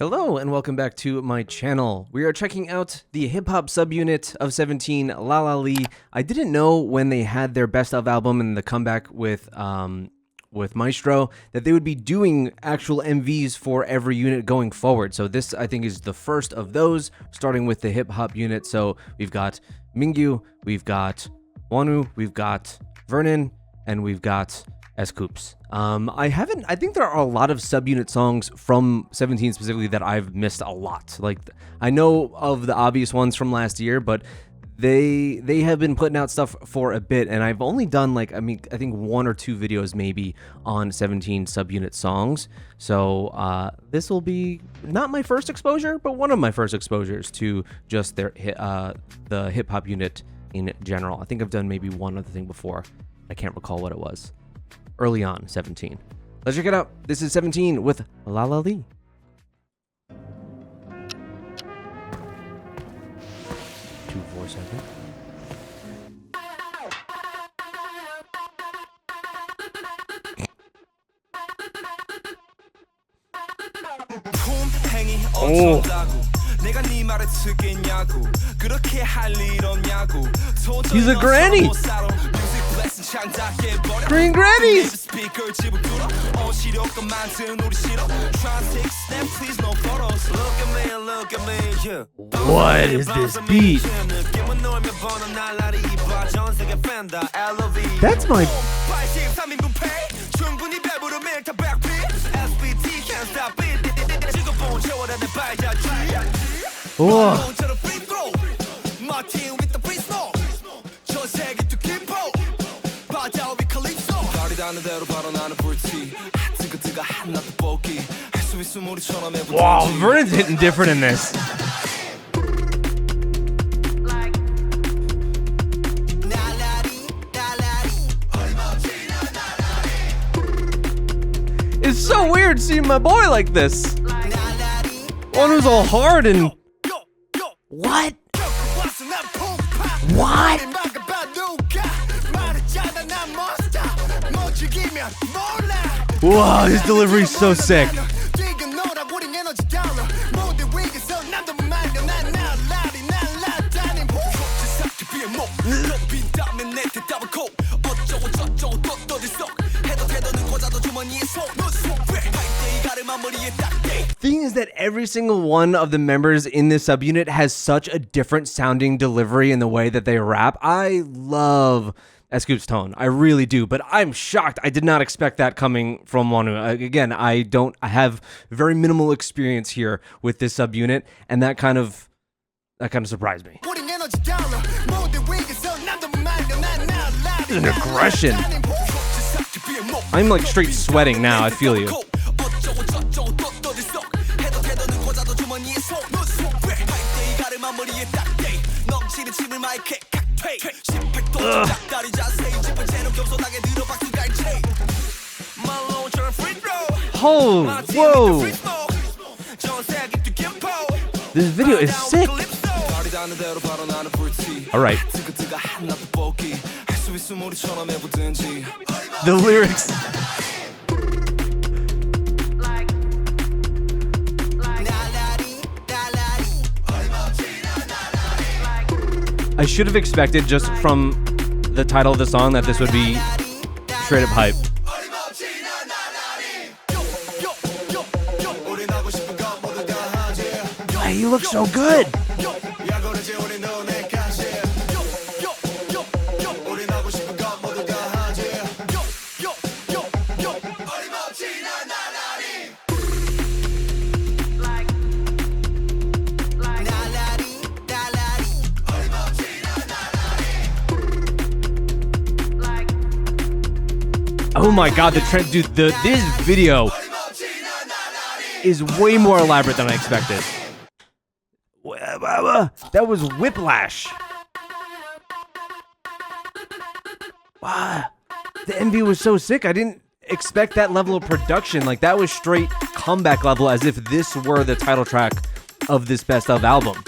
Hello and welcome back to my channel. We are checking out the hip-hop subunit of 17, Lalali. I didn't know when they had their best of album and the comeback with Maestro that they would be doing actual MVs for every unit going forward. So this, I think, is the first of those, starting with the hip-hop unit. So we've got Mingyu, we've got Wonu, we've got Vernon, and we've got Scoops. I think there are a lot of subunit songs from 17 specifically that I've missed a lot. Like, I know of the obvious ones from last year, but they have been putting out stuff for a bit, and I've only done I think one or two videos maybe on 17 subunit songs. So this will be not my first exposure, but one of my first exposures to just the hip hop unit in general. I think I've done maybe one other thing before. I can't recall what it was. Early on, 17. Let's check it out. This is 17 with Lalali. Two, 4 seconds. Oh. He's a granny. Green grannies. What is this beat? That's my... Whoa. Wow, Vernon's hitting different in this. It's so weird seeing my boy like this. One who's all hard and... What? What? Whoa, his delivery's so sick. Thing is that every single one of the members in this subunit has such a different sounding delivery in the way that they rap. I love Scoop's tone. I really do, but I'm shocked. I did not expect that coming from Wonu. Again, I have very minimal experience here with this subunit, and that kind of surprised me. This is an aggression. I'm like straight sweating now. I feel you. Ugh. Oh, whoa. This video is sick. All right. The lyrics. I should have expected just from the title of the song that this would be straight up hype. He looks so good. Oh my god, dude, this video is way more elaborate than I expected. That was whiplash. Wow. The MV was so sick. I didn't expect that level of production. Like, that was straight comeback level, as if this were the title track of this best of album.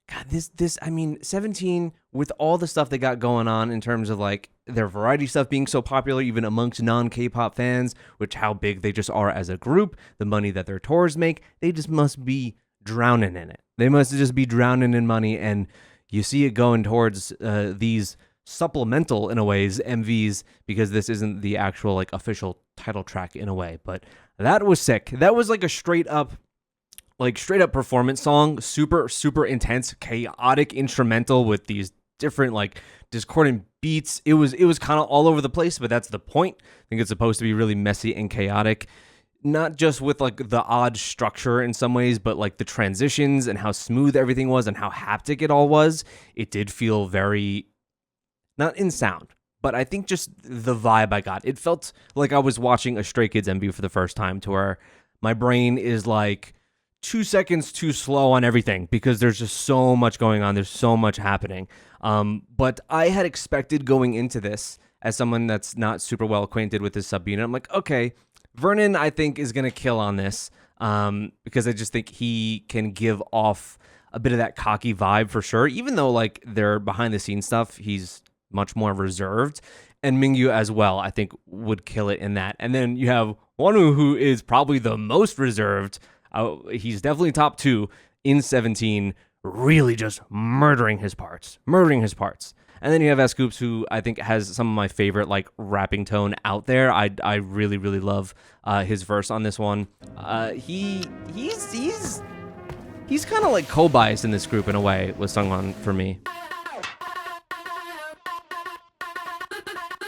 God, I mean, 17 with all the stuff they got going on in terms of like their variety stuff being so popular even amongst non-K-pop fans, which how big they just are as a group, the money that their tours make, they just must be drowning in it. They must just be drowning in money, and you see it going towards these supplemental, in a ways, MVs, because this isn't the actual like official title track in a way. But that was sick. That was like a straight up performance song, super intense, chaotic instrumental with these different like discordant beats. It was kind of all over the place, but that's the point. I think it's supposed to be really messy and chaotic, not just with like the odd structure in some ways, but like the transitions and how smooth everything was and how haptic it all was. It did feel very, not in sound, but I think just the vibe I got. It felt like I was watching a Stray Kids MV for the first time, to where my brain is like 2 seconds too slow on everything because there's just so much going on. There's so much happening. But I had expected going into this, as someone that's not super well acquainted with this subunit, I'm like, okay, Vernon, I think, is going to kill on this because I just think he can give off a bit of that cocky vibe for sure, even though like their behind the scenes stuff, he's much more reserved. And Mingyu as well, I think, would kill it in that. And then you have Wonwoo, who is probably the most reserved. He's definitely top 2 in 17, really just murdering his parts. And then you have S-Coops, who I think has some of my favorite like rapping tone out there. I really love his verse on this one. He's kind of like co-biased in this group in a way with Sungwon for me.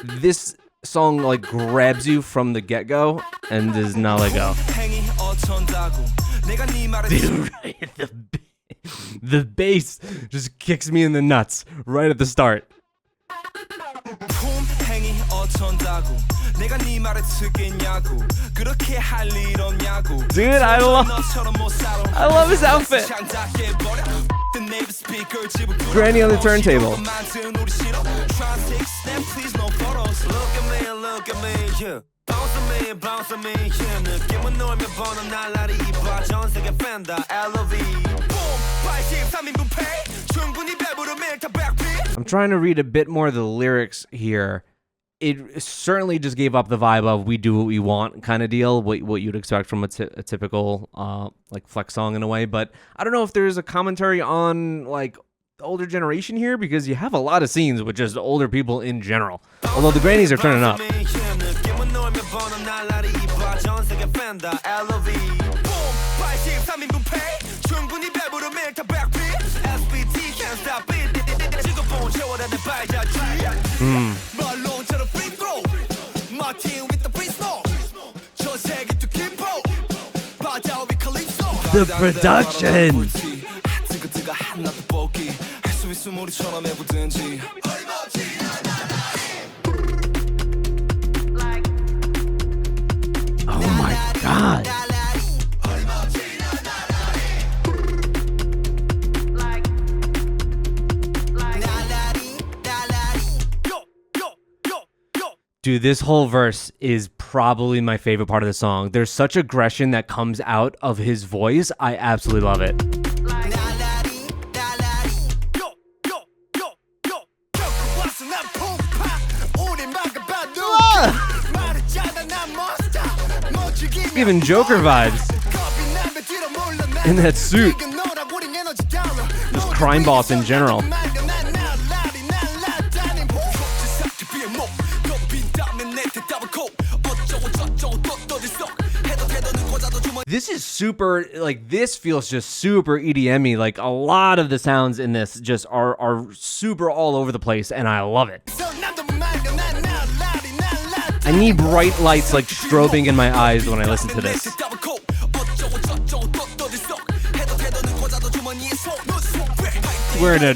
This song like grabs you from the get-go and does not let go. Dude, right? The bass just kicks me in the nuts right at the start. Dude, I love his outfit. Granny on the turntable. I'm trying to read a bit more of the lyrics here. It certainly just gave up the vibe of "we do what we want" kind of deal, what you'd expect from a typical like flex song in a way. But I don't know if there's a commentary on like the older generation here, because you have a lot of scenes with just older people in general. Although the grannies are turning up. The production. Oh my God. Dude, this whole verse is probably my favorite part of the song. There's such aggression that comes out of his voice. I absolutely love it. Giving Joker vibes in that suit. Just crime boss in general. This is super, like, this feels just super EDM-y. Like, a lot of the sounds in this just are super all over the place, and I love it. I need bright lights, like, strobing in my eyes when I listen to this. Wearing a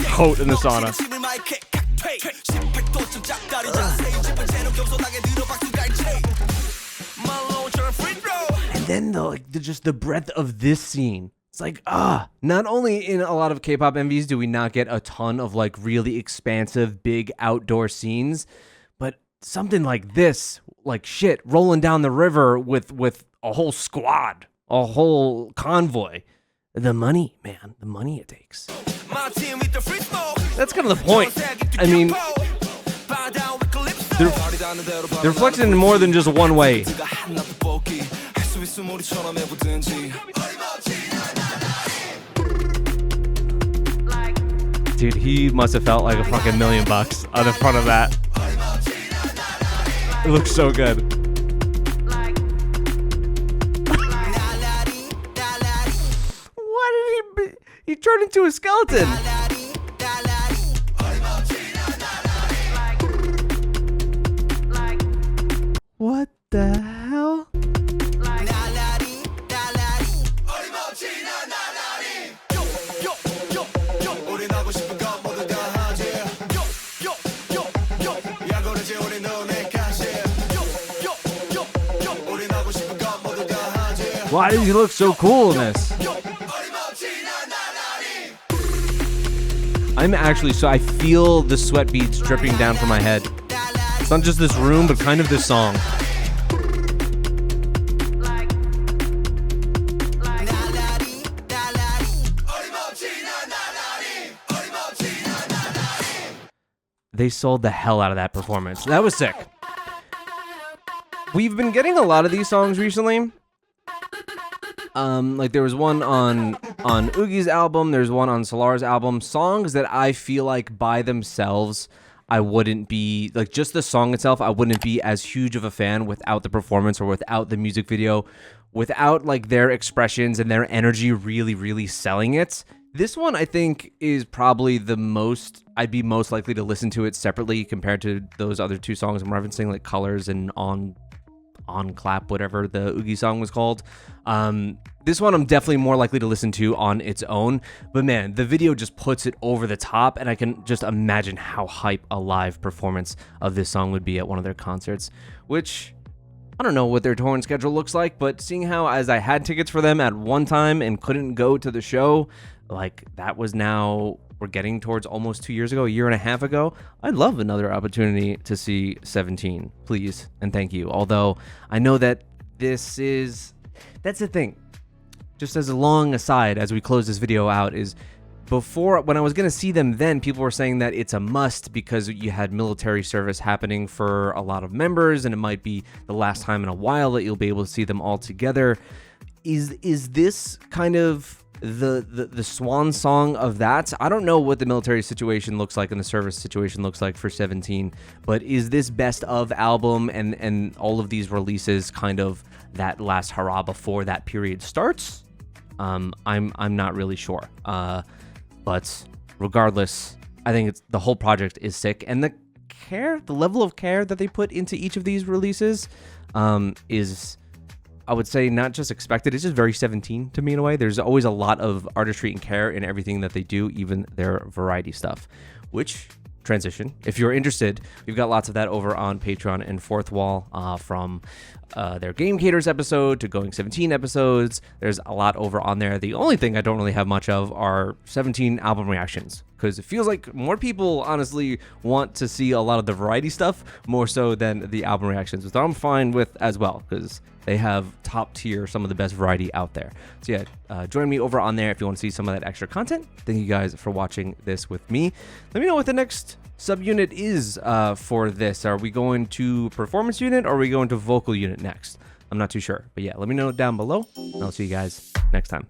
coat in the sauna. And then just the breadth of this scene. It's like, not only in a lot of K-pop MVs do we not get a ton of like really expansive, big outdoor scenes, but something like this, like shit, rolling down the river with a whole squad, a whole convoy. the money, man. The money it takes. That's kind of the point. I mean, they're flexing in more than just one way. Dude, he must have felt like a fucking $1 million on the front of that. It looks so good. What did he be? He turned into a skeleton. What the hell? Why does he look so cool in this? I feel the sweat beads dripping down from my head. It's not just this room, but kind of this song. They sold the hell out of that performance. That was sick. We've been getting a lot of these songs recently. Like there was one on Oogie's album, there's one on Solar's album, songs that I feel like by themselves I wouldn't be, like just the song itself, I wouldn't be as huge of a fan without the performance or without the music video, without like their expressions and their energy really, really selling it. This one I think is probably the most, I'd be most likely to listen to it separately compared to those other two songs I'm referencing, like Colors and On Clap, whatever the Oogie song was called. This one I'm definitely more likely to listen to on its own, but man, the video just puts it over the top, and I can just imagine how hype a live performance of this song would be at one of their concerts, which I don't know what their touring schedule looks like, but seeing how as I had tickets for them at one time and couldn't go to the show, like that was now, we're getting towards almost 2 years ago, a year and a half ago. I'd love another opportunity to see 17, please and thank you. Although I know that that's the thing. Just as a long aside as we close this video out is, before, when I was going to see them then, people were saying that it's a must because you had military service happening for a lot of members and it might be the last time in a while that you'll be able to see them all together. Is this kind of the swan song of that? I don't know what the military situation looks like and the service situation looks like for 17, but is this best of album and all of these releases kind of that last hurrah before that period starts? I'm not really sure. But regardless, I think the whole project is sick, and the level of care that they put into each of these releases is, I would say, not just expected. It's just very 17 to me in a way. There's always a lot of artistry and care in everything that they do, even their variety stuff, which transition. If you're interested, we've got lots of that over on Patreon and Fourth Wall, from their Game Caterers episode to Going 17 episodes. There's a lot over on there. The only thing I don't really have much of are 17 album reactions, because it feels like more people honestly want to see a lot of the variety stuff more so than the album reactions, which I'm fine with as well, because they have top tier, some of the best variety out there. So yeah, join me over on there if you want to see some of that extra content. Thank you guys for watching this with me. Let me know what the next subunit is for this. Are we going to performance unit or are we going to vocal unit next? I'm not too sure, but yeah, let me know down below and I'll see you guys next time.